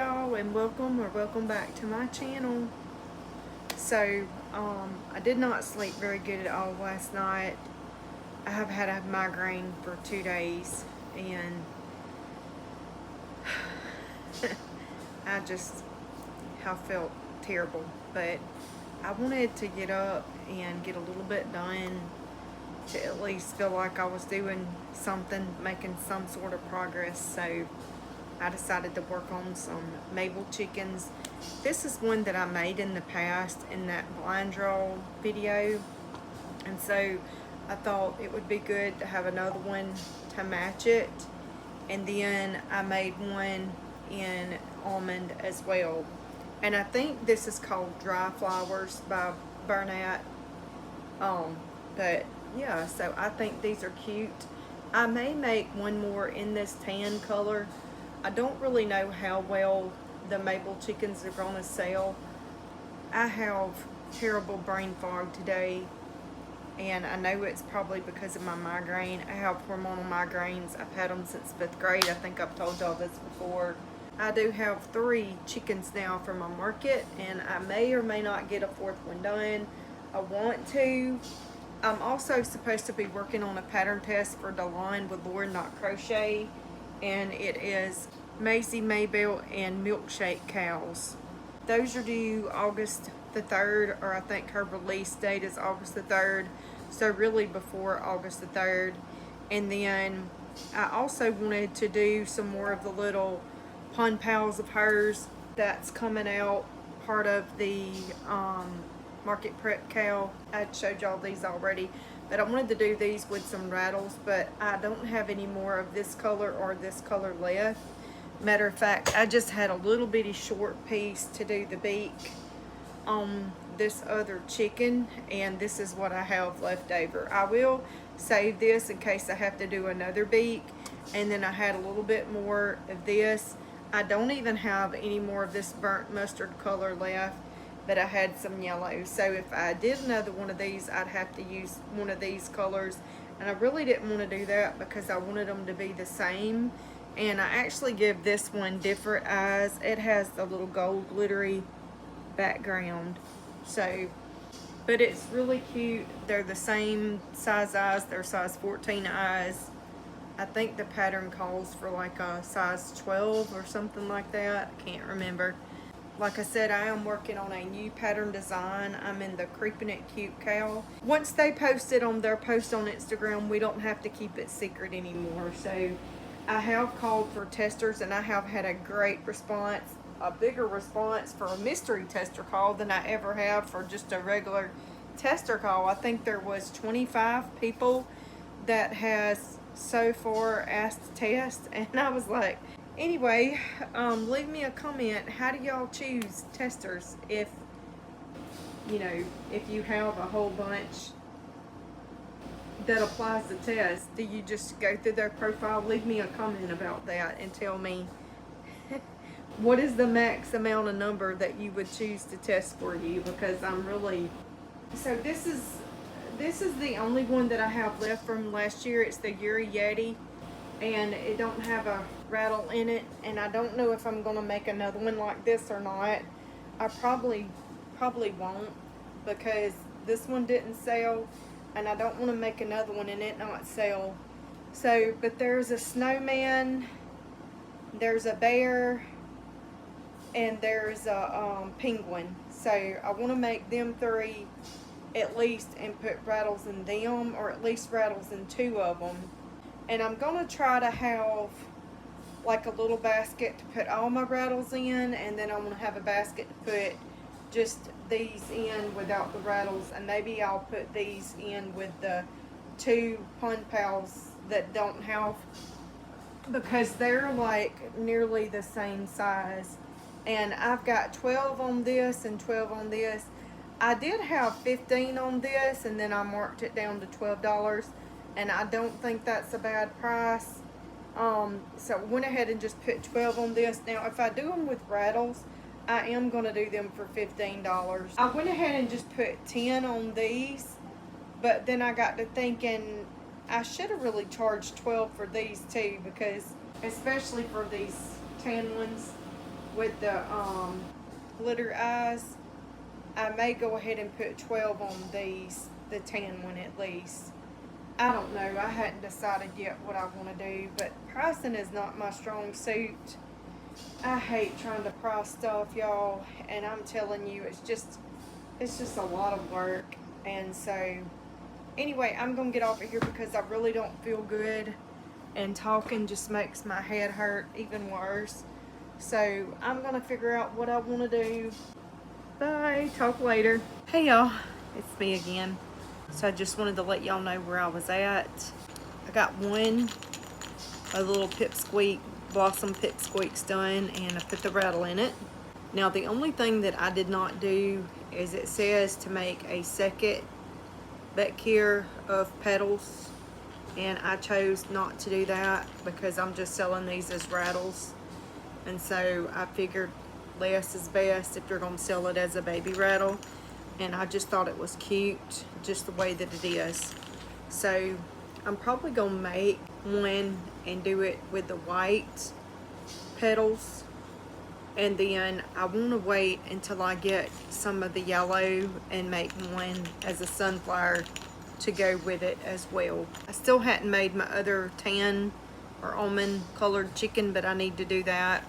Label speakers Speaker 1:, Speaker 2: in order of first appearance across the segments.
Speaker 1: y'all, and welcome back to my channel. So I did not sleep very good at all last night. I have had a migraine for 2 days, and I just have felt terrible, but I wanted to get up and get a little bit done to at least feel like I was doing something, making some sort of progress. So I decided to work on some maple chickens. This is one that I made in the past in that blind draw video, and so I thought it would be good to have another one to match it. And then I made one in almond as well, and I think this is called Dry Flowers by Burnett. But yeah, so I think these are cute. I may make one more in this tan color. I don't really know how well the maple chickens are going to sell. I have terrible brain fog today, and I know it's probably because of my migraine. I have hormonal migraines. I've had them since 5th grade. I think I've told y'all this before. I do have 3 chickens now for my market, and I may or may not get a 4th one done. I want to. I'm also supposed to be working on a pattern test for Deline with Lord Not Crochet, and it is Maisie Maybelle and Milkshake cows. Those are due August the 3rd, or I think her release date is August the 3rd, so really before August the 3rd. And then I also wanted to do some more of the little pun pals of hers that's coming out, part of the market prep cow. I showed y'all these already, but I wanted to do these with some rattles, but I don't have any more of this color or this color left. Matter of fact, I just had a little bitty short piece to do the beak on this other chicken, and this is what I have left over. I will save this in case I have to do another beak. And then I had a little bit more of this. I don't even have any more of this burnt mustard color left, but I had some yellow. So if I did another one of these, I'd have to use one of these colors, and I really didn't want to do that because I wanted them to be the same. And I actually give this one different eyes. It has the little gold glittery background, so, but it's really cute. They're the same size eyes. They're size 14 eyes. I think the pattern calls for like a size 12 or something like that. I can't remember. Like I said, I am working on a new pattern design. I'm in the Creeping It Cute cow. Once they post it on their post on Instagram, we don't have to keep it secret anymore. So I have called for testers, and I have had a great response, a bigger response for a mystery tester call than I ever have for just a regular tester call. I think there was 25 people that has so far asked to test, and I was like, anyway, leave me a comment. How do y'all choose testers? If you know, if you have a whole bunch that applies the test, do you just go through their profile? Leave me a comment about that and tell me what is the max amount of number that you would choose to test for you, because I'm really, so this is the only one that I have left from last year. It's the Yuri Yeti, and it don't have a rattle in it, and I don't know if I'm gonna make another one like this or not. I probably won't, because this one didn't sell, and I don't want to make another one and it not sell. So, but there's a snowman, there's a bear, and there's a penguin. So I want to make them 3 at least and put rattles in them, or at least rattles in 2 of them. And I'm gonna try to have like a little basket to put all my rattles in, and then I'm gonna have a basket to put just these in without the rattles, and maybe I'll put these in with the 2 pun pals that don't have, because they're like nearly the same size. And I've got 12 on this and 12 on this. I did have 15 on this, and then I marked it down to $12, and I don't think that's a bad price. So I went ahead and just put 12 on this. Now if I do them with rattles, I am going to do them for $15. I went ahead and just put 10 on these, but then I got to thinking I should have really charged 12 for these too, because especially for these tan ones, with the glitter eyes. I may go ahead and put 12 on these, the tan one at least. I don't know, I hadn't decided yet what I want to do, but pricing is not my strong suit. I hate trying to price stuff, y'all, and I'm telling you, it's just a lot of work. And so anyway, I'm gonna get off of here because I really don't feel good, and talking just makes my head hurt even worse. So I'm gonna figure out what I want to do. Bye, talk later. Hey y'all, it's me again. So I just wanted to let y'all know where I was at. I got a little pipsqueak, blossom pipsqueaks done, and I put the rattle in it. Now the only thing that I did not do is it says to make a second back here of petals, and I chose not to do that because I'm just selling these as rattles, and so I figured less is best if you're going to sell it as a baby rattle, and I just thought it was cute just the way that it is. So I'm probably going to make one and do it with the white petals, and then I want to wait until I get some of the yellow and make one as a sunflower to go with it as well. I still hadn't made my other tan or almond colored chicken, but I need to do that.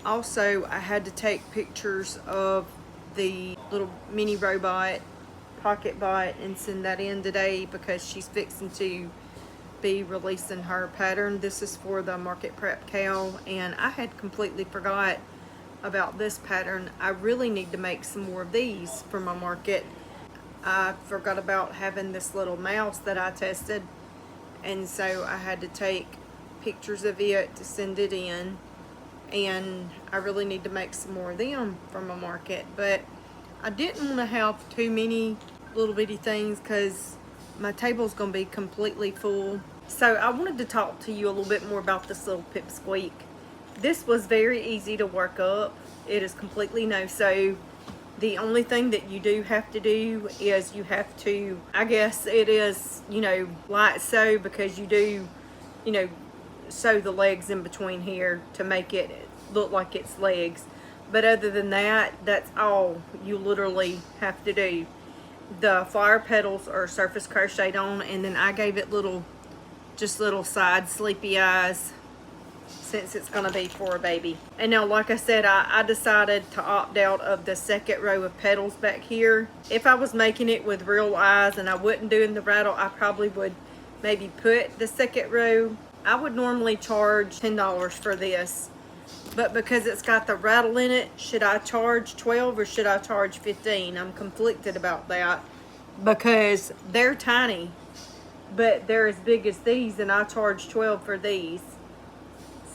Speaker 1: Also, I had to take pictures of the little mini robot pocket bot and send that in today because she's fixing to be releasing her pattern. This is for the Market Prep cow, and I had completely forgot about this pattern. I really need to make some more of these for my market. I forgot about having this little mouse that I tested, and so I had to take pictures of it to send it in, and I really need to make some more of them for my market. But I didn't want to have too many little bitty things because my table's gonna be completely full. So I wanted to talk to you a little bit more about this little pipsqueak. This was very easy to work up. It is completely no-sew. The only thing that you do have to do is you have to, I guess it is, you know, light sew, because you do, you know, sew the legs in between here to make it look like it's legs. But other than that, that's all you literally have to do. The flower petals are surface crocheted on, and then I gave it just little side sleepy eyes, since it's gonna be for a baby. And now, like I said, I decided to opt out of the second row of petals back here. If I was making it with real eyes and I wasn't doing the rattle, I probably would maybe put the second row. I would normally charge $10 for this, but because it's got the rattle in it, should I charge 12 or should I charge 15? I'm conflicted about that because they're tiny, but they're as big as these, and I charge 12 for these.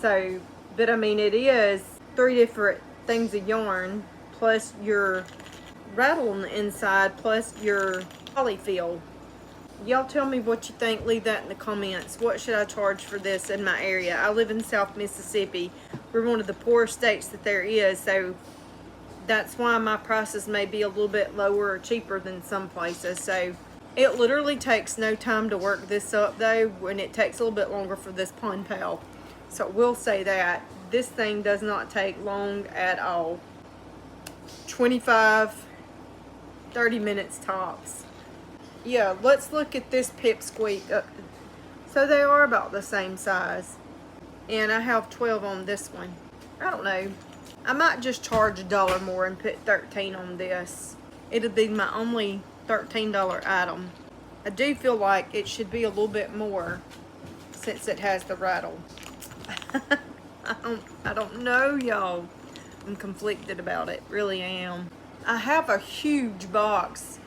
Speaker 1: So, but I mean, it is 3 different things of yarn, plus your rattle on the inside, plus your polyfill. Y'all tell me what you think. Leave that in the comments. What should I charge for this in my area? I live in South Mississippi. We're one of the poorest states that there is, so that's why my prices may be a little bit lower or cheaper than some places. So it literally takes no time to work this up though, and it takes a little bit longer for this pond pal. So we'll say that this thing does not take long at all. 25, 30 minutes tops. Yeah, let's look at this pipsqueak. So they are about the same size. And I have 12 on this one. I don't know. I might just charge $1 more and put 13 on this. It'll be my only $13 item. I do feel like it should be a little bit more since it has the rattle. I don't know, y'all. I'm conflicted about it. Really am. I have a huge box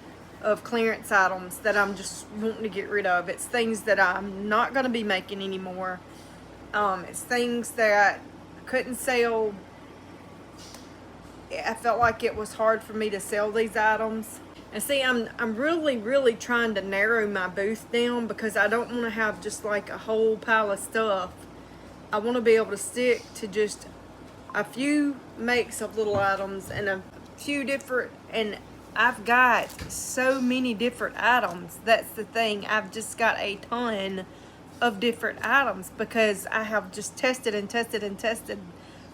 Speaker 1: of clearance items that I'm just wanting to get rid of. It's things that I'm not going to be making anymore. It's things that I couldn't sell. I felt like it was hard for me to sell these items. And see, I'm really trying to narrow my booth down because I don't want to have just like a whole pile of stuff. I want to be able to stick to just a few makes of little items and a few different, and I've got so many different items. That's the thing. I've just got a ton of different items because I have just tested and tested and tested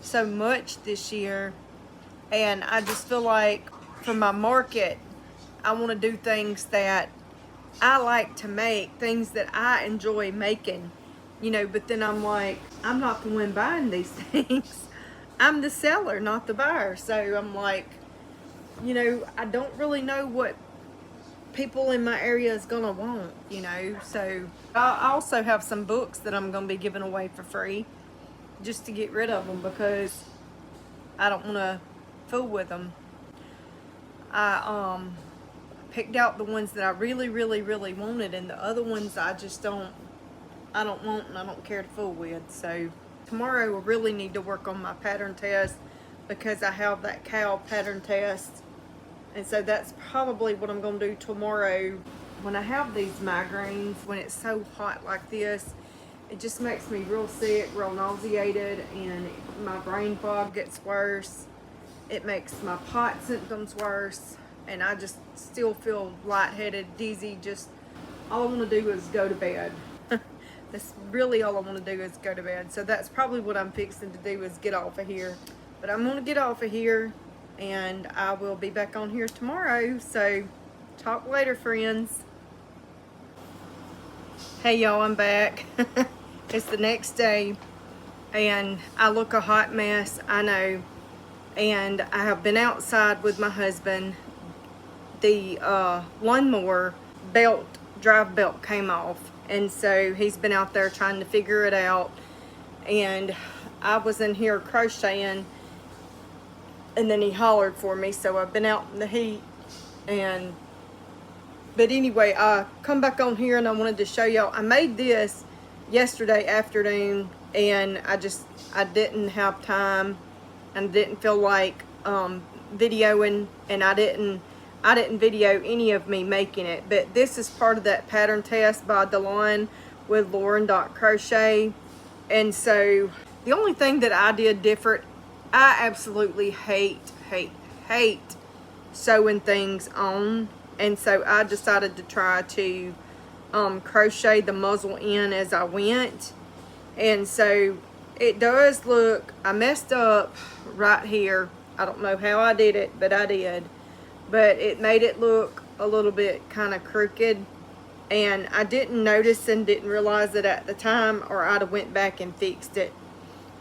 Speaker 1: so much this year, and I just feel like for my market, I want to do things that I like to make, things that I enjoy making, you know, but then I'm like, I'm not the one buying these things. I'm the seller, not the buyer. So I'm like, you know, I don't really know what people in my area is gonna want, you know. So I also have some books that I'm gonna be giving away for free just to get rid of them because I don't want to fool with them. I picked out the ones that I really wanted, and the other ones I don't want and I don't care to fool with. So tomorrow I really need to work on my pattern test because I have that cow pattern test, and so that's probably what I'm going to do tomorrow. When I have these migraines, when it's so hot like this, it just makes me real sick, real nauseated, and my brain fog gets worse. It makes my pot symptoms worse, and I just still feel lightheaded, dizzy. Just all I want to do is go to bed. That's really all I want to do is go to bed. So that's probably what I'm fixing to do is get off of here. But I'm going to get off of here, and I will be back on here tomorrow. So talk later, friends. Hey y'all, I'm back. It's the next day, and I look a hot mess, I know. And I have been outside with my husband. The lawnmower drive belt came off, and so he's been out there trying to figure it out, and I was in here crocheting, and then he hollered for me, so I've been out in the heat. But anyway, I come back on here and I wanted to show y'all. I made this yesterday afternoon, and I didn't have time and didn't feel like videoing, and I didn't video any of me making it. But this is part of that pattern test by Delon with Lauren.crochet. And so the only thing that I did different, I absolutely hate sewing things on, and so I decided to try to crochet the muzzle in as I went. And so it does look, I messed up right here. I don't know how I did it, but I did. But it made it look a little bit kind of crooked, and I didn't notice and didn't realize it at the time, or I'd have went back and fixed it.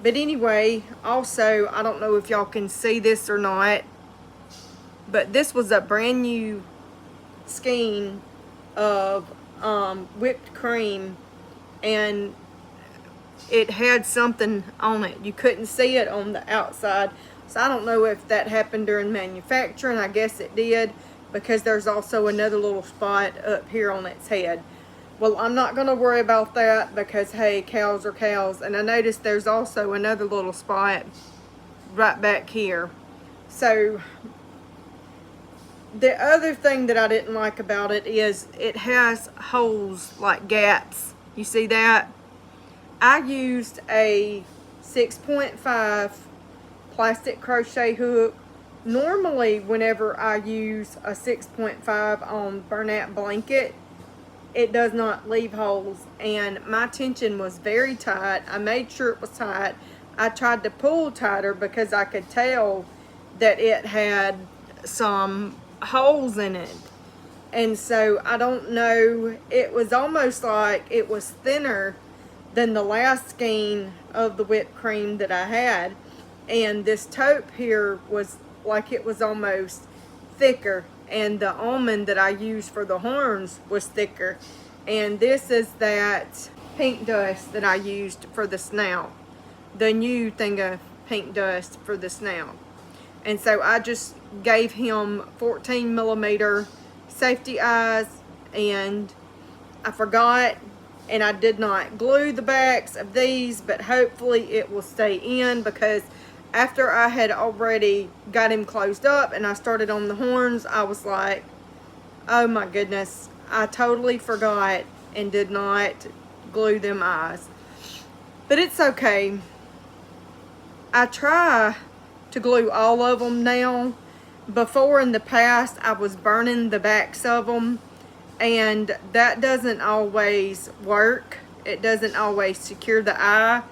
Speaker 1: But anyway, also, I don't know if y'all can see this or not, but this was a brand new skein of whipped cream, and it had something on it. You couldn't see it on the outside. So I don't know if that happened during manufacturing. I guess it did, because there's also another little spot up here on its head. Well, I'm not going to worry about that because, hey, cows are cows. And I noticed there's also another little spot right back here. So the other thing that I didn't like about it is it has holes, like gaps. You see that? I used a 6.5 plastic crochet hook. Normally, whenever I use a 6.5 on burlap blanket, it does not leave holes, and my tension was very tight. I made sure it was tight. I tried to pull tighter because I could tell that it had some holes in it. And so I don't know, it was almost like it was thinner than the last skein of the whipped cream that I had. And this taupe here was like, it was almost thicker, and the almond that I used for the horns was thicker. And this is that pink dust that I used for the snout, the new thing of pink dust for the snout. And so I just gave him 14 millimeter safety eyes, and I forgot, and I did not glue the backs of these, but hopefully it will stay in, because after I had already got him closed up and I started on the horns, I was like, oh my goodness, I totally forgot and did not glue them eyes. But it's okay. I try to glue all of them now. Before, in the past, I was burning the backs of them, and that doesn't always work. It doesn't always secure the eye.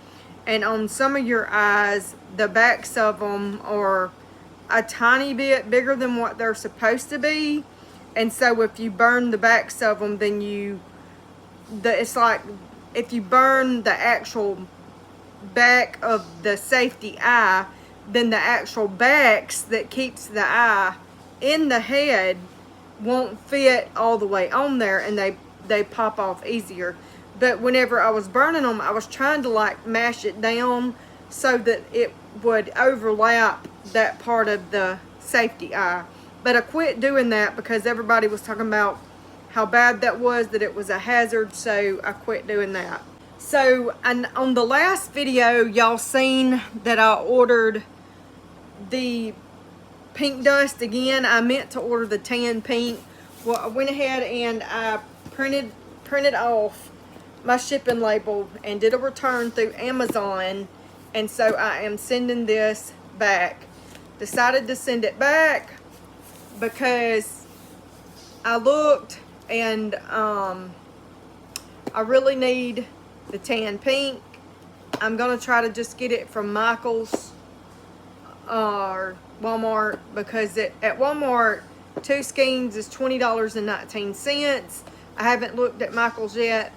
Speaker 1: And on some of your eyes, the backs of them are a tiny bit bigger than what they're supposed to be. And so if you burn the backs of them, then it's like if you burn the actual back of the safety eye, then the actual backs that keeps the eye in the head won't fit all the way on there, and they pop off easier. But whenever I was burning them, I was trying to like mash it down so that it would overlap that part of the safety eye. But I quit doing that because everybody was talking about how bad that was, that it was a hazard, so I quit doing that. So, and on the last video, y'all seen that I ordered the pink dust again. I meant to order the tan pink. Well, I went ahead and I printed off my shipping label and did a return through Amazon, and so I am sending this back. Decided to send it back because I looked and I really need the tan pink. I'm gonna try to just get it from Michael's or Walmart, because at Walmart 2 skeins is $20.19. I haven't looked at Michael's yet,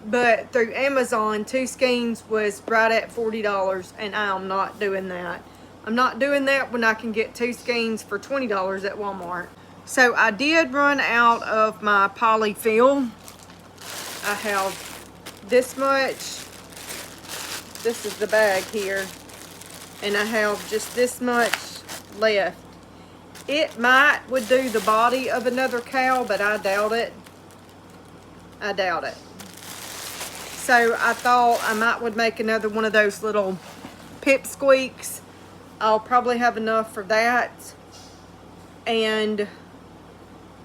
Speaker 1: but through Amazon 2 skeins was right at $40, and I am not doing that. I'm not doing that when I can get 2 skeins for $20 at Walmart. So I did run out of my polyfill. I have this much. This is the bag here, and I have just this much left. It would do the body of another cow, but I doubt it. I doubt it. So I thought I would make another one of those little pipsqueaks. I'll probably have enough for that. And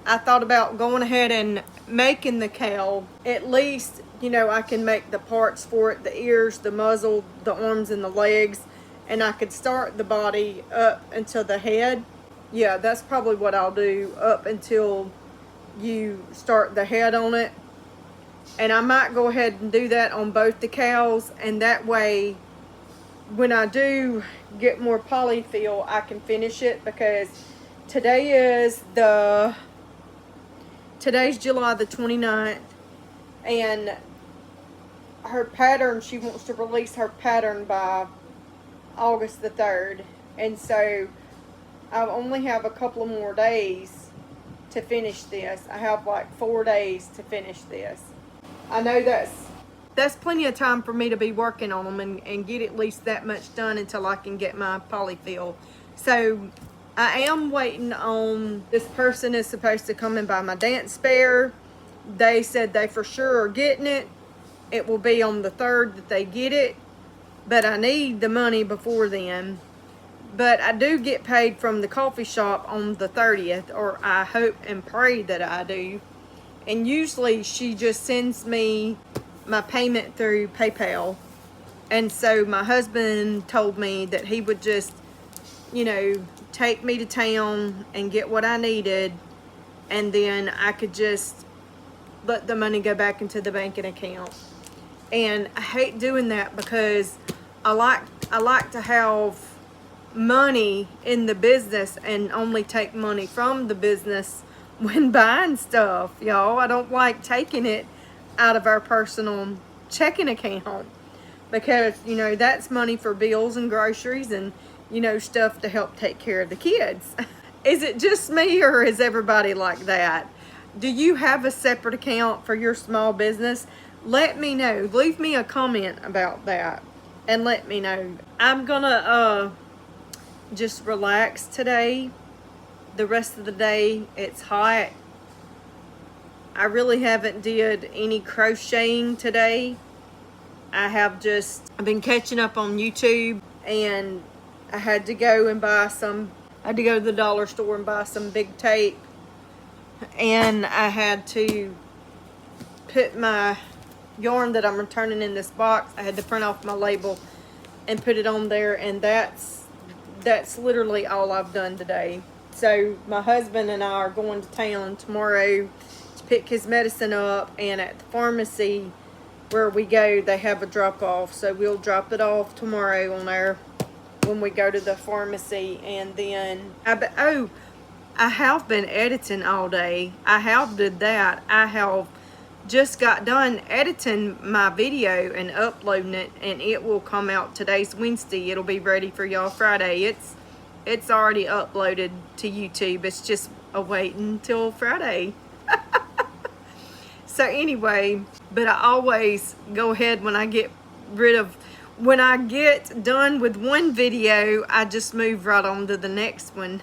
Speaker 1: I thought about going ahead and making the cow. At least, you know, I can make the parts for it, the ears, the muzzle, the arms, and the legs. And I could start the body up until the head. Yeah, that's probably what I'll do, up until you start the head on it. And I might go ahead and do that on both the cows, and that way when I do get more polyfill, I can finish it, because today's July the 29th, and her pattern, she wants to release her pattern by August the 3rd, and so I only have a couple of more days to finish this. I have like 4 days to finish this. I know that's plenty of time for me to be working on them and get at least that much done until I can get my polyfill. So I am waiting on, this person is supposed to come and buy my dance spare. They said they for sure are getting it. It will be on the 3rd that they get it, but I need the money before then. But I do get paid from the coffee shop on the 30th, or I hope and pray that I do. And usually she just sends me my payment through PayPal. And so my husband told me that he would just, you know, take me to town and get what I needed, and then I could just let the money go back into the banking account. And I hate doing that, because I like to have money in the business and only take money from the business when buying stuff, y'all. I don't like taking it out of our personal checking account, because, you know, that's money for bills and groceries and, you know, stuff to help take care of the kids. Is it just me, or is everybody like that? Do you have a separate account for your small business? Let me know. Leave me a comment about that and let me know. I'm gonna just relax today. The rest of the day, it's hot. I really haven't did any crocheting today. I've been catching up on YouTube, and I had to go and buy some, I had to go to the dollar store and buy some big tape, and I had to put my yarn that I'm returning in this box, I had to print off my label and put it on there, and that's literally all I've done today. So my husband and I are going to town tomorrow to pick his medicine up, and at the pharmacy where we go, they have a drop off, so we'll drop it off tomorrow on our when we go to the pharmacy. And then, I have been editing all day. I have did that. I have just got done editing my video and uploading it, and it will come out. Today's Wednesday. It'll be ready for y'all Friday. It's already uploaded to YouTube. It's just waiting until Friday. So anyway, but I always go ahead when I get done with one video, I just move right on to the next one.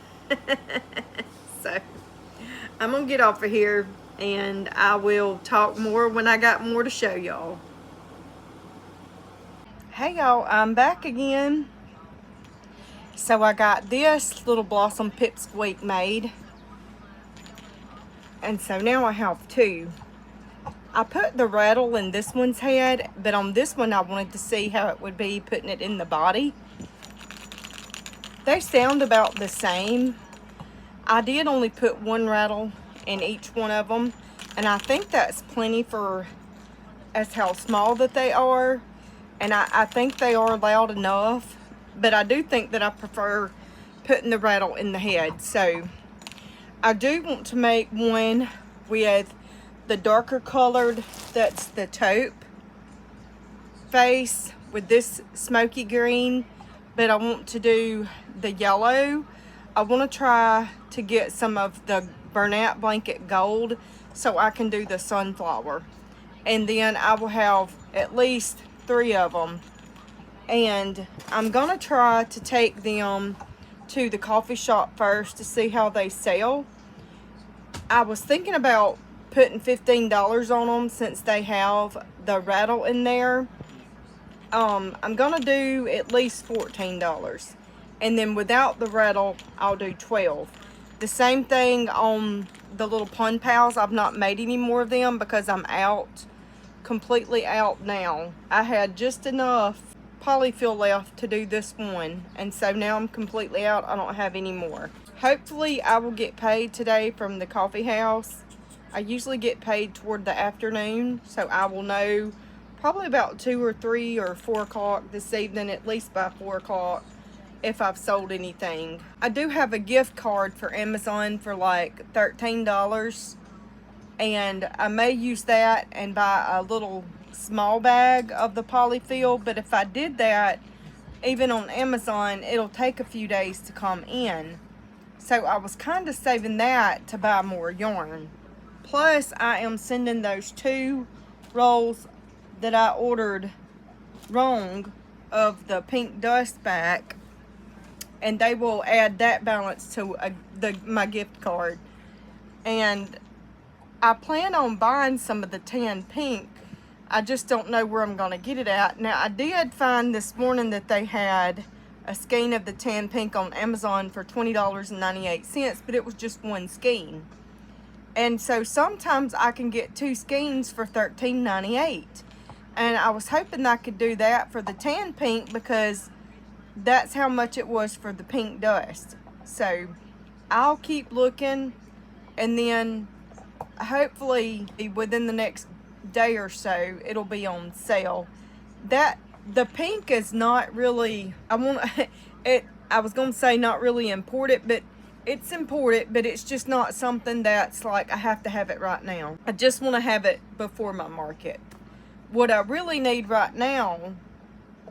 Speaker 1: So I'm gonna get off of here, and I will talk more when I got more to show y'all. Hey y'all, I'm back again. So I got this little blossom pipsqueak made, and so now I have two. I put the rattle in this one's head, but on this one I wanted to see how it would be putting it in the body. They sound about the same. I did only put one rattle in each one of them, and I think that's plenty for as how small that they are, and I think they are loud enough, but I do think that I prefer putting the rattle in the head. So I do want to make one with the darker colored, that's the taupe face with this smoky green, but I want to do the yellow. I want to try to get some of the burnout blanket gold so I can do the sunflower, and then I will have at least 3 of them, and I'm gonna try to take them to the coffee shop first to see how they sell. I was thinking about putting $15 on them since they have the rattle in there. I'm gonna do at least $14, and then without the rattle I'll do 12. The same thing on the little pun pals. I've not made any more of them because I'm completely out now. I had just enough polyfill left to do this one, and so now I'm completely out. I don't have any more. Hopefully I will get paid today from the coffee house. I usually get paid toward the afternoon, so I will know probably about 2 or 3 or 4 o'clock this evening, at least by 4 o'clock, if I've sold anything. I do have a gift card for Amazon for like $13, and I may use that and buy a little small bag of the polyfill, but if I did that, even on Amazon, it'll take a few days to come in. So I was kind of saving that to buy more yarn. Plus, I am sending those 2 rolls that I ordered wrong of the pink dust back, and they will add that balance to my gift card. And I plan on buying some of the tan pink. I just don't know where I'm going to get it at. Now, I did find this morning that they had a skein of the tan pink on Amazon for $20.98, but it was just one skein. And so sometimes I can get 2 skeins for $13.98. And I was hoping I could do that for the tan pink because that's how much it was for the pink dust. So I'll keep looking, and then hopefully within the next day or so it'll be on sale. The pink is not really, I was going to say not really imported, but it's imported, but it's just not something that's like I have to have it right now. I just want to have it before my market. What I really need right now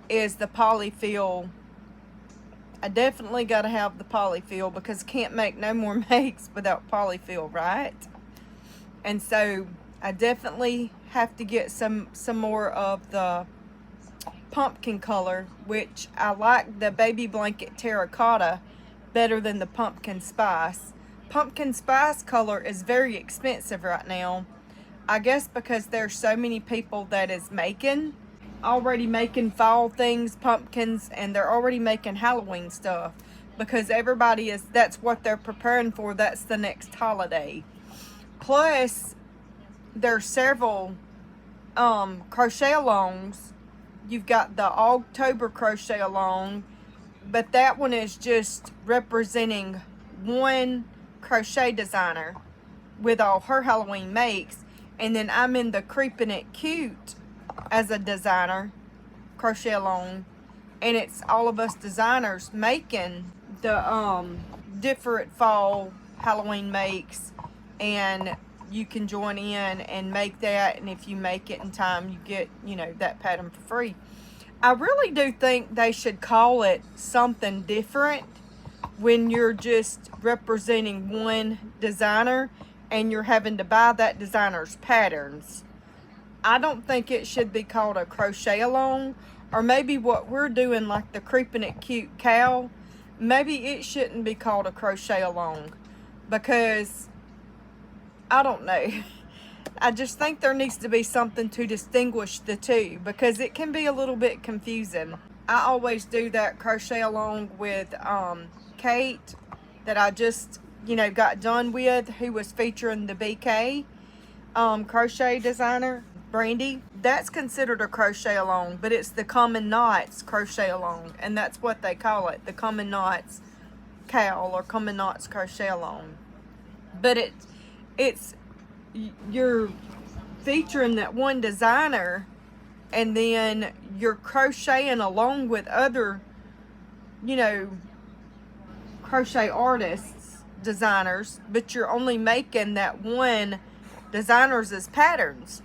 Speaker 1: is the polyfill. I definitely got to have the polyfill because I can't make no more makes without polyfill, right? And so I definitely have to get some more of the pumpkin color, which I like the baby blanket terracotta better than the pumpkin spice. Pumpkin spice color is very expensive right now. I guess because there's so many people that is already making fall things, pumpkins, and they're already making Halloween stuff because that's what they're preparing for. That's the next holiday. Plus, there's several crochet alongs. You've got the October crochet along, but that one is just representing one crochet designer with all her Halloween makes, and then I'm in the Creeping It Cute as a designer crochet along, and it's all of us designers making the different fall Halloween makes, and you can join in and make that, and if you make it in time, you get, you know, that pattern for free. I really do think they should call it something different when you're just representing one designer and you're having to buy that designer's patterns. I don't think it should be called a crochet along, or maybe what we're doing, like the Creeping It Cute cow, maybe it shouldn't be called a crochet along, because I don't know. I just think there needs to be something to distinguish the two, because it can be a little bit confusing. I always do that crochet along with Kate that I just, you know, got done with, who was featuring the BK crochet designer, Brandy. That's considered a crochet along, but it's the Common Knots crochet along, and that's what they call it, the Common Knots cowl or Common Knots crochet along. But it's you're featuring that one designer, and then you're crocheting along with other, you know, crochet artists, designers, but you're only making that one designer's as patterns.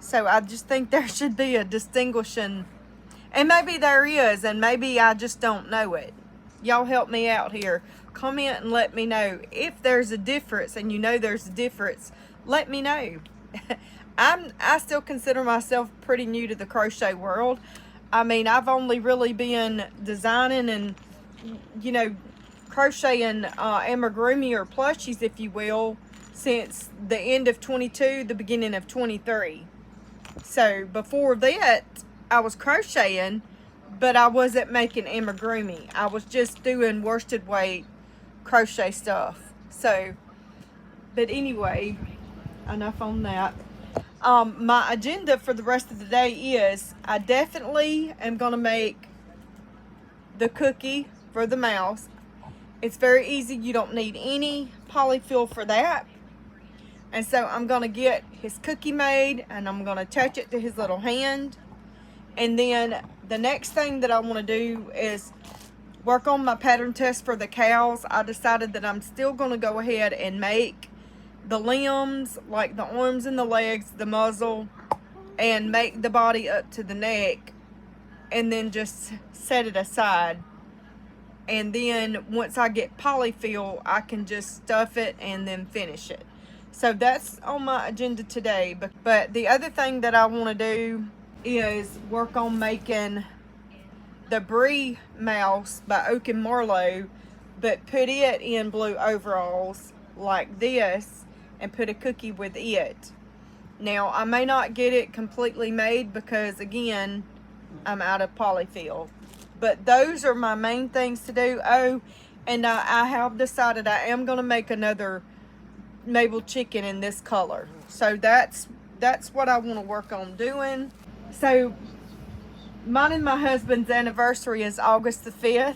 Speaker 1: So I just think there should be a distinguishing, and maybe there is, and maybe I just don't know it. Y'all help me out here. Comment and let me know if there's a difference, and you know there's a difference. Let me know. I still consider myself pretty new to the crochet world. I mean, I've only really been designing and, you know, crocheting amigurumi or plushies, if you will, since the end of 22, the beginning of 23. So before that, I was crocheting, but I wasn't making amigurumi. I was just doing worsted weight crochet stuff. So, but anyway, enough on that. My agenda for the rest of the day is I definitely am going to make the cookie for the mouse. It's very easy. You don't need any polyfill for that. And so I'm going to get his cookie made, and I'm going to attach it to his little hand. And then the next thing that I want to do is work on my pattern test for the cows. I decided that I'm still going to go ahead and make the limbs, like the arms and the legs, the muzzle, and make the body up to the neck, and then just set it aside. And then once I get polyfill, I can just stuff it and then finish it. So that's on my agenda today. But the other thing that I want to do is work on making the Brie mouse by Oak and Marlowe, but put it in blue overalls like this and put a cookie with it. Now, I may not get it completely made because, again, I'm out of polyfill. But those are my main things to do. Oh, and I have decided I am going to make another Mabel chicken in this color. So that's what I want to work on doing. So mine and my husband's anniversary is August the 5th.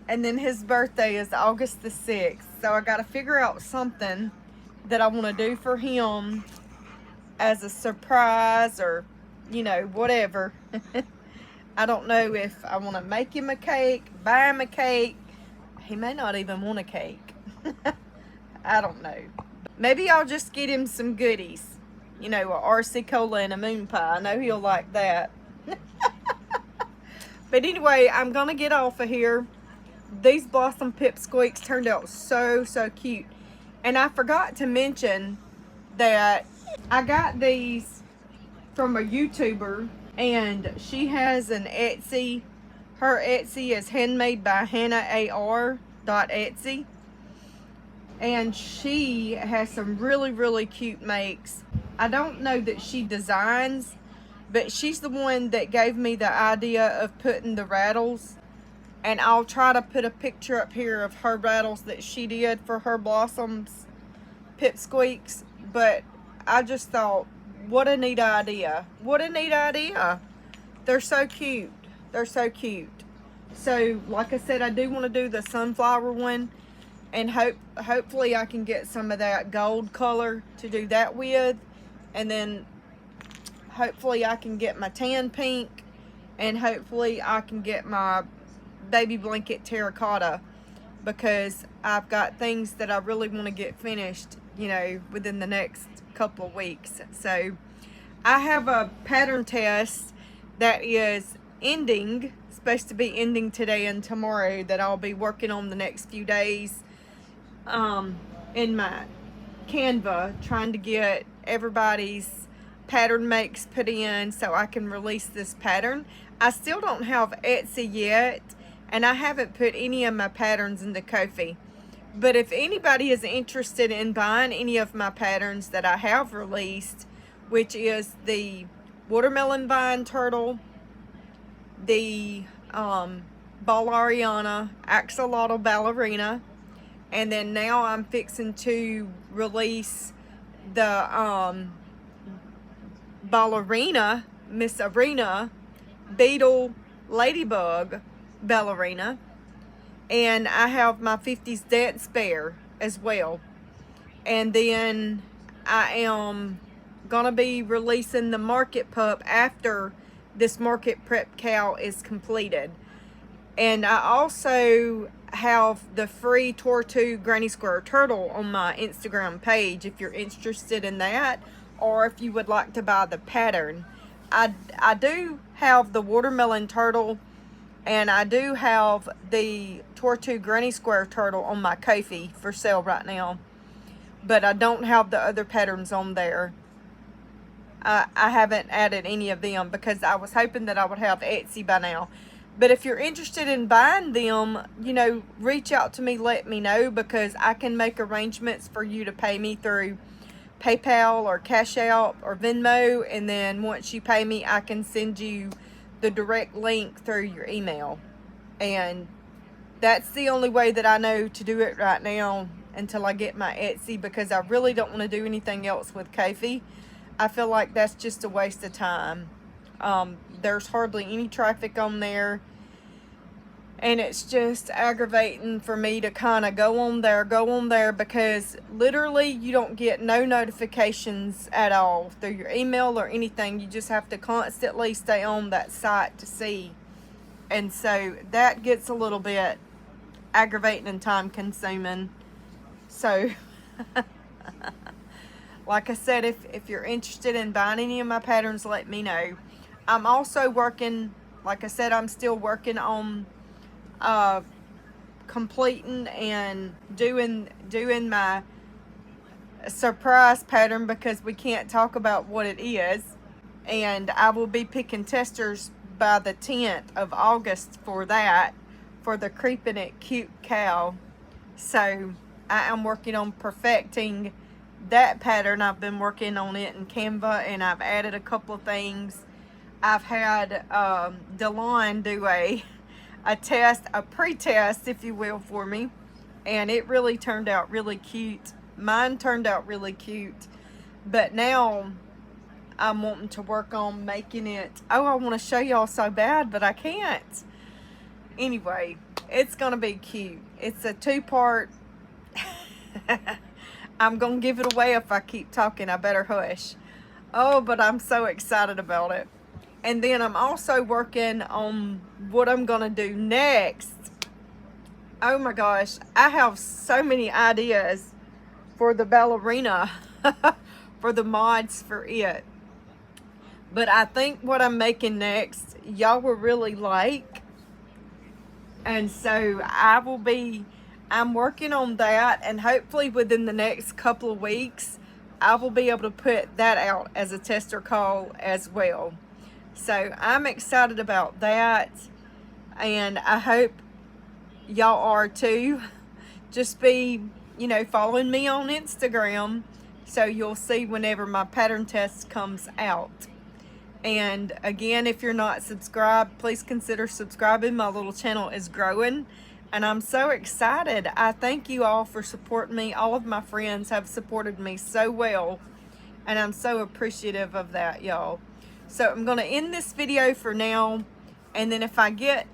Speaker 1: And then his birthday is August the 6th. So I got to figure out something that I want to do for him as a surprise, or, you know, whatever. I don't know if I want to make him a cake, buy him a cake. He may not even want a cake. I don't know. Maybe I'll just get him some goodies. You know, a RC Cola and a moon pie. I know he'll like that. But anyway, I'm going to get off of here. These Blossom Pipsqueaks turned out so cute. And I forgot to mention that I got these from a YouTuber, and she has an Etsy. Her Etsy is handmade by HannahAR.Etsy. And she has some really cute makes. I don't know that she designs, but she's the one that gave me the idea of putting the rattles. And I'll try to put a picture up here of her rattles that she did for her Blossoms Pipsqueaks. But I just thought, what a neat idea. What a neat idea. They're so cute. They're so cute. So, like I said, I do want to do the sunflower one. And hopefully I can get some of that gold color to do that with. And then hopefully I can get my tan pink and hopefully I can get my baby blanket terracotta, because I've got things that I really want to get finished, you know, within the next couple of weeks. So I have a pattern test that is ending, supposed to be ending today and tomorrow, that I'll be working on the next few days in my Canva, trying to get everybody's pattern makes put in so I can release this pattern. I still don't have Etsy yet, and I haven't put any of my patterns into Ko-fi. But if anybody is interested in buying any of my patterns that I have released, which is the watermelon vine turtle, the Ballariana axolotl ballerina, and then now I'm fixing to release the ballerina, Miss Arena, beetle ladybug ballerina, and I have my 50s dance bear as well. And then I am gonna be releasing the market pup after this market prep cow is completed. And I also have the free Tortu Granny Square Turtle on my Instagram page if you're interested in that, or if you would like to buy the pattern. I do have the watermelon turtle, and I do have the Tortu Granny Square Turtle on my Ko-fi for sale right now, but I don't have the other patterns on there. I haven't added any of them because I was hoping that I would have Etsy by now. But if you're interested in buying them, you know, reach out to me, let me know, because I can make arrangements for you to pay me through PayPal or Cash App or Venmo, and then once you pay me, I can send you the direct link through your email. And that's the only way that I know to do it right now until I get my Etsy, because I really don't want to do anything else with Ko-fi. I feel like that's just a waste of time. There's hardly any traffic on there, and it's just aggravating for me to kind of go on there, because literally you don't get no notifications at all through your email or anything. You just have to constantly stay on that site to see, and so that gets a little bit aggravating and time consuming. So like I said, if you're interested in buying any of my patterns, let me know. I'm also working, like I said, I'm still working on completing and doing my surprise pattern, because we can't talk about what it is. And I will be picking testers by the 10th of August for that, for the Creeping It Cute cow. So I am working on perfecting that pattern. I've been working on it in Canva, and I've added a couple of things. I've had Delon do a test, a pre-test, if you will, for me, and it really turned out really cute. Mine turned out really cute, but now I'm wanting to work on making it. Oh, I want to show y'all so bad, but I can't. Anyway, it's gonna be cute. It's a 2-part. I'm gonna give it away if I keep talking. I better hush. Oh, but I'm so excited about it. And then I'm also working on what I'm gonna do next. Oh my gosh, I have so many ideas for the ballerina, for the mods for it. But I think what I'm making next, y'all will really like. And so I'm working on that, and hopefully within the next couple of weeks, I will be able to put that out as a tester call as well. So I'm excited about that, and I hope y'all are too. Just be, you know, following me on Instagram, so you'll see whenever my pattern test comes out. And again, if you're not subscribed, please consider subscribing. My little channel is growing, and I'm so excited. I thank you all for supporting me. All of my friends have supported me so well, and I'm so appreciative of that, y'all. So I'm going to end this video for now, and then if I get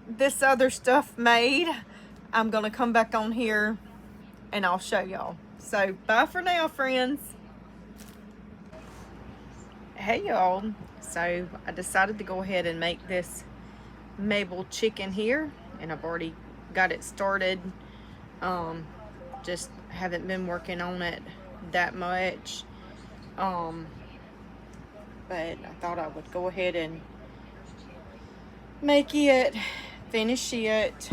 Speaker 1: this other stuff made, I'm going to come back on here and I'll show y'all. So bye for now, friends. Hey y'all. So I decided to go ahead and make this maple chicken here, and I've already got it started. Just haven't been working on it that much. But I thought I would go ahead and make it, finish it.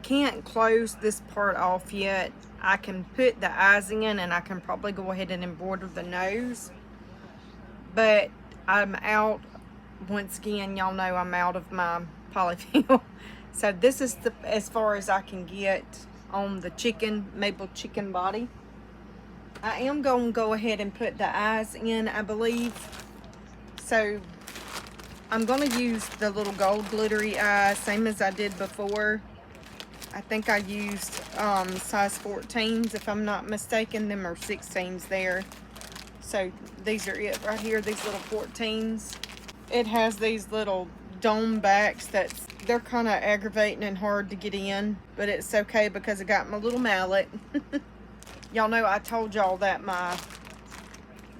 Speaker 1: Can't close this part off yet. I can put the eyes in, and I can probably go ahead and embroider the nose, but I'm out. Once again, y'all know I'm out of my polyfill. So this is as far as I can get on the maple chicken body. I am going to go ahead and put the eyes in, I believe. So I'm going to use the little gold glittery eyes, same as I did before. I think I used size 14s, if I'm not mistaken. Them are 16s there. So these are it right here, these little 14s. It has these little dome backs they're kind of aggravating and hard to get in, but it's okay because I got my little mallet. Y'all know I told y'all that my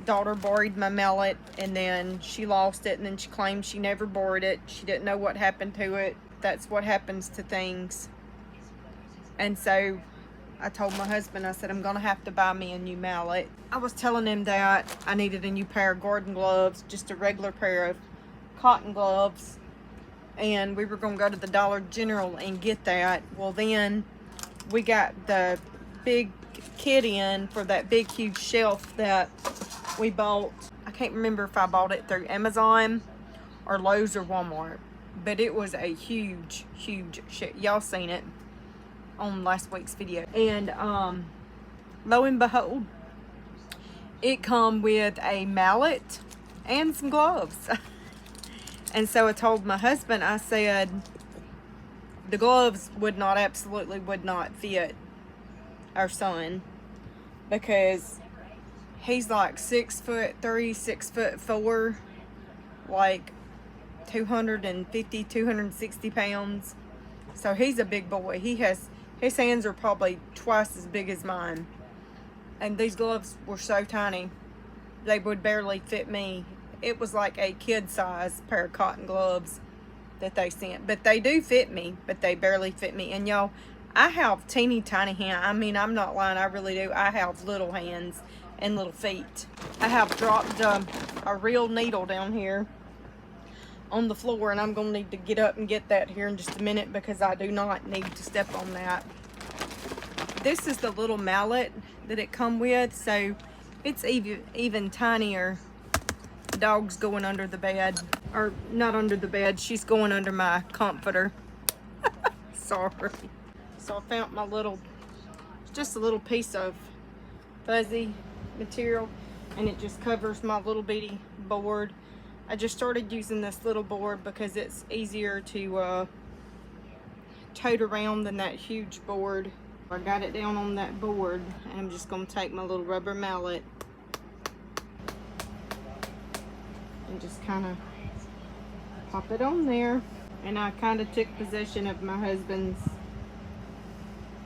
Speaker 1: daughter borrowed my mallet, and then she lost it, and then she claimed she never borrowed it. She didn't know what happened to it. That's what happens to things. And so I told my husband, I said, I'm going to have to buy me a new mallet. I was telling him that I needed a new pair of garden gloves, just a regular pair of cotton gloves. And we were going to go to the Dollar General and get that. Well, then we got the big kit in for that big, huge shelf that we bought. I can't remember if I bought it through Amazon or Lowe's or Walmart. But it was a huge, huge shit. Y'all seen it on last week's video. And lo and behold, it come with a mallet and some gloves. And so I told my husband, I said, the gloves absolutely would not fit our son, because he's like 6'3", 6'4", like 250, 260 pounds. So he's a big boy. His hands are probably twice as big as mine. And these gloves were so tiny, they would barely fit me. It was like a kid-size pair of cotton gloves that they sent. But they do fit me, but they barely fit me. And y'all, I have teeny tiny hands. I mean, I'm not lying, I really do. I have little hands and little feet. I have dropped a real needle down here on the floor, and I'm gonna need to get up and get that here in just a minute, because I do not need to step on that. This is the little mallet that it come with, so it's even tinier. The dog's going under the bed, or not under the bed, she's going under my comforter. Sorry. So I found my little, just a little piece of fuzzy material, and it just covers my little bitty board. I just started using this little board because it's easier to tote around than that huge board. I got it down on that board, and I'm just going to take my little rubber mallet and just kind of pop it on there. And I kind of took possession of my husband's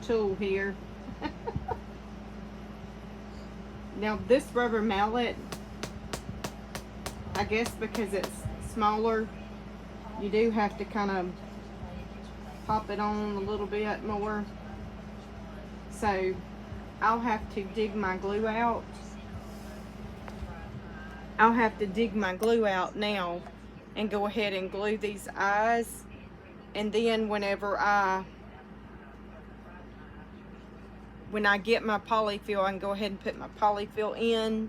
Speaker 1: tool here. Now this rubber mallet, I guess because it's smaller, you do have to kind of pop it on a little bit more. So I'll have to dig my glue out. I'll have to dig my glue out now and go ahead and glue these eyes. And then when I get my polyfill, I can go ahead and put my polyfill in.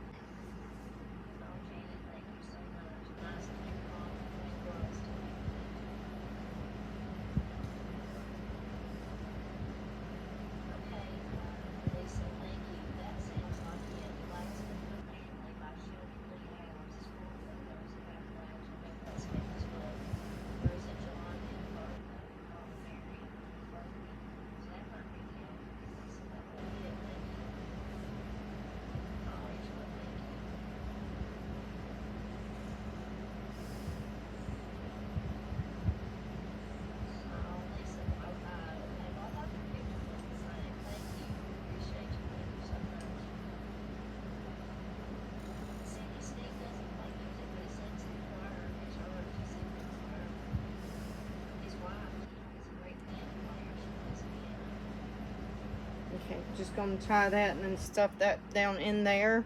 Speaker 1: Okay, just gonna tie that and then stuff that down in there,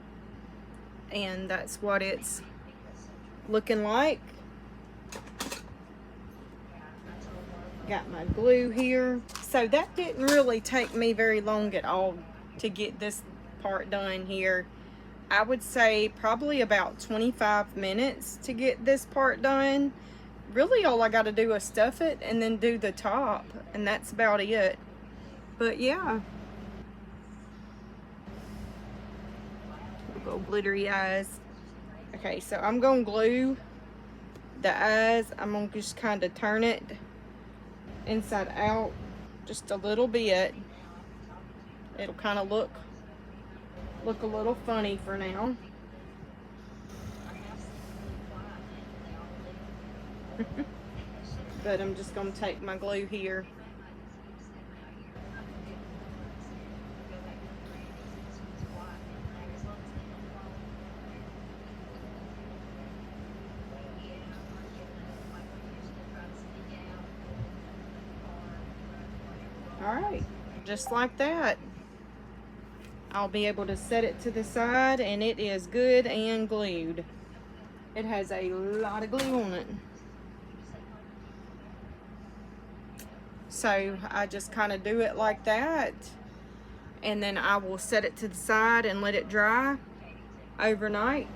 Speaker 1: and that's what it's looking like. Got my glue here. So that didn't really take me very long at all to get this part done here. I would say probably about 25 minutes to get this part done. Really all I got to do is stuff it and then do the top, and that's about it. But yeah. Little glittery eyes. Okay, so I'm gonna glue the eyes. I'm gonna just kind of turn it inside out just a little bit. It'll kind of look a little funny for now. But I'm just gonna take my glue here. Alright, just like that. I'll be able to set it to the side, and it is good and glued. It has a lot of glue on it. So I just kind of do it like that, and then I will set it to the side and let it dry overnight.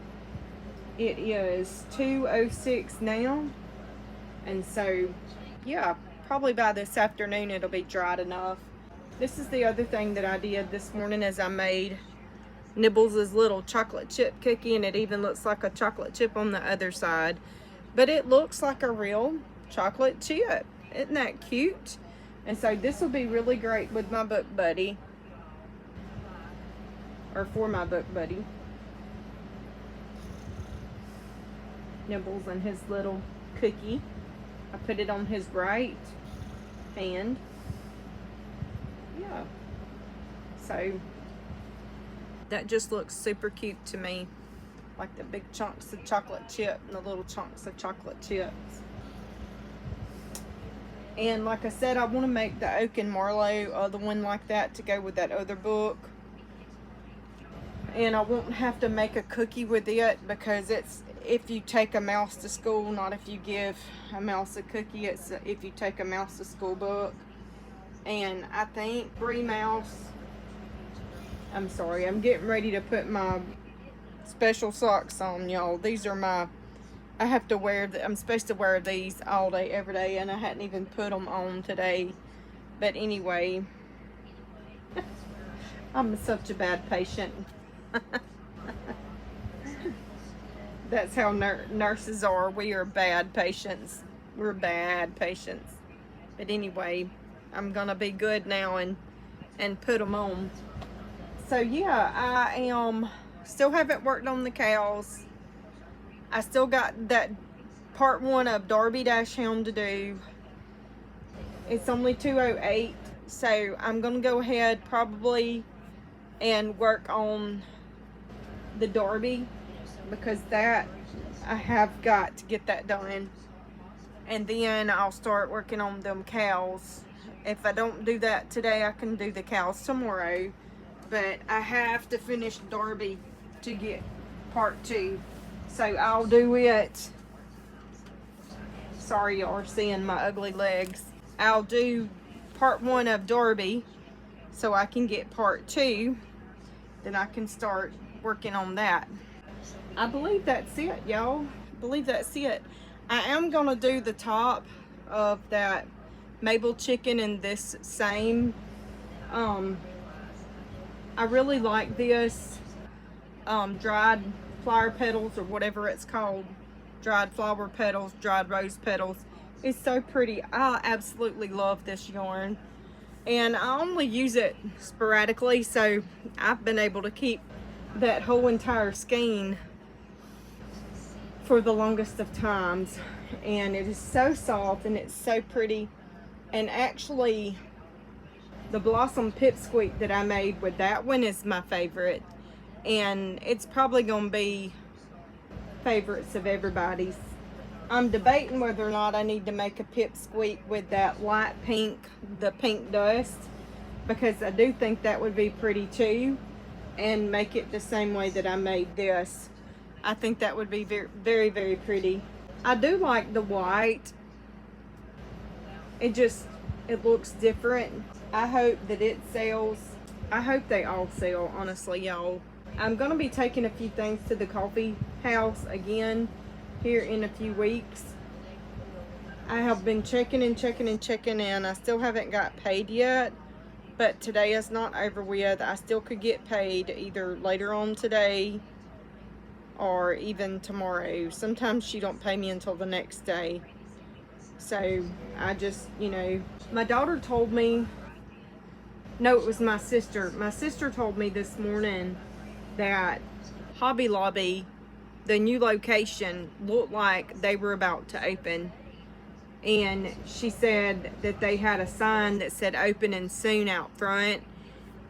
Speaker 1: It is 2:06 now, and so yeah, probably by this afternoon it'll be dried enough. This is the other thing that I did this morning, is I made nibbles his little chocolate chip cookie, and it even looks like a chocolate chip on the other side. But it looks like a real chocolate chip. Isn't that cute? And so this will be really great with my book buddy. Or for my book buddy. Nibbles and his little cookie. I put it on his right hand. Yeah. So that just looks super cute to me. Like the big chunks of chocolate chip and the little chunks of chocolate chips. And like I said, I want to make the Oak and Marlowe other one like that to go with that other book. And I won't have to make a cookie with it because it's if you take a mouse to school, not if you give a mouse a cookie. It's if you take a mouse to school book. And I think Bree Mouse, I'm sorry, I'm getting ready to put my special socks on, y'all. These are my, I have to wear, I'm supposed to wear these all day, every day, and I hadn't even put them on today. But anyway, I'm such a bad patient. That's how nurses are. We are bad patients. We're bad patients. But anyway, I'm gonna be good now and put them on. So yeah, I am still haven't worked on the cows. I still got that part 1 of Darby Dash Helm to do. It's only 2:08, so I'm gonna go ahead probably and work on the Darby, because that I have got to get that done, and then I'll start working on them cows. If I don't do that today, I can do the cows tomorrow, but I have to finish Darby to get part 2, so I'll do it. Sorry, y'all are seeing my ugly legs. I'll do part 1 of Darby so I can get part 2, then I can start working on that. I believe that's it, y'all. I believe that's it. I am gonna do the top of that Mabel chicken in this same. I really like this dried flower petals, or whatever it's called. Dried flower petals, dried rose petals. It's so pretty. I absolutely love this yarn. And I only use it sporadically, so I've been able to keep that whole entire skein for the longest of times. And it is so soft and it's so pretty. And actually, the Blossom Pipsqueak that I made with that one is my favorite. And it's probably going to be favorites of everybody's. I'm debating whether or not I need to make a Pipsqueak with that light pink, the pink dust, because I do think that would be pretty too, and make it the same way that I made this. I think that would be very, very, very pretty. I do like the white. It looks different. I hope that it sells. I hope they all sell, honestly, y'all. I'm gonna be taking a few things to the coffee house again here in a few weeks. I have been checking and checking and checking, and I still haven't got paid yet, but today is not over with. I still could get paid either later on today or even tomorrow. Sometimes she don't pay me until the next day. So I just, you know, my daughter told me, no, it was my sister. My sister told me this morning that Hobby Lobby, the new location, looked like they were about to open. And she said that they had a sign that said opening soon out front.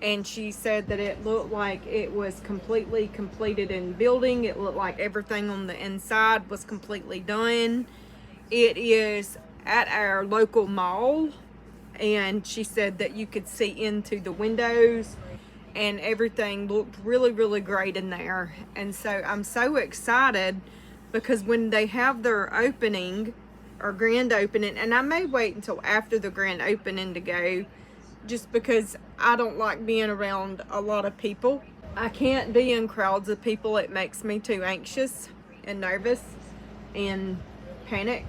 Speaker 1: And she said that it looked like it was completely completed in building. It looked like everything on the inside was completely done. It is at our local mall. And she said that you could see into the windows, and everything looked really, really great in there. And so I'm so excited, because when they have their opening or grand opening, and I may wait until after the grand opening to go, just because I don't like being around a lot of people. I can't be in crowds of people. It makes me too anxious and nervous and panic.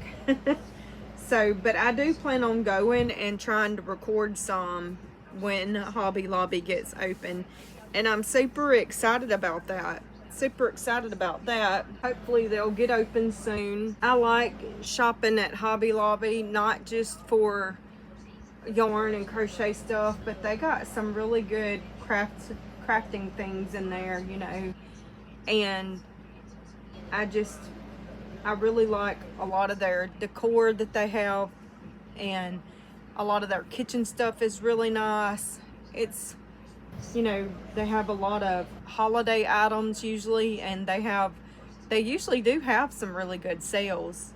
Speaker 1: So, but I do plan on going and trying to record some when Hobby Lobby gets open. And I'm super excited about that. Super excited about that. Hopefully they'll get open soon. I like shopping at Hobby Lobby, not just for yarn and crochet stuff, but they got some really good crafting things in there, you know. And I really like a lot of their decor that they have, and a lot of their kitchen stuff is really nice. It's, you know, they have a lot of holiday items usually, and they usually do have some really good sales.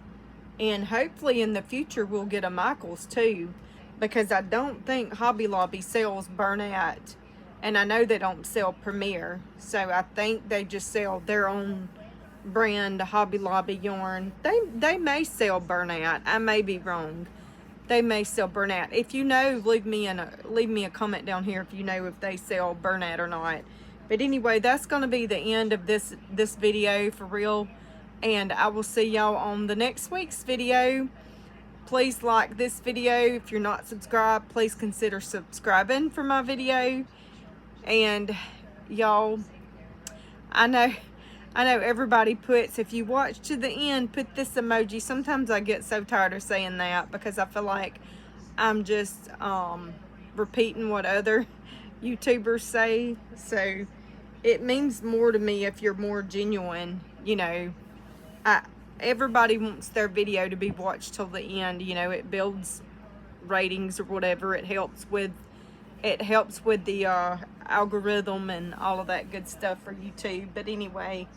Speaker 1: And hopefully in the future we'll get a Michael's too, because I don't think Hobby Lobby sells Bernat, and I know they don't sell Premier, so I think they just sell their own brand Hobby Lobby yarn. They may sell Bernat. I may be wrong. They may sell Bernat. If you know, leave me a comment down here if you know if they sell Bernat or not. But anyway, that's going to be the end of this video for real. And I will see y'all on the next week's video. Please like this video. If you're not subscribed, please consider subscribing for my video. And y'all, I know everybody puts, if you watch to the end, put this emoji. Sometimes I get so tired of saying that because I feel like I'm just repeating what other YouTubers say. So it means more to me if you're more genuine, you know. Everybody wants their video to be watched till the end, you know. It builds ratings or whatever. It helps with the algorithm and all of that good stuff for YouTube. But anyway,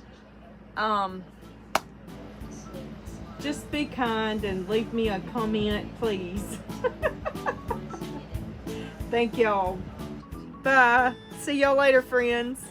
Speaker 1: just be kind and leave me a comment, please. Thank y'all. Bye. See y'all later, friends.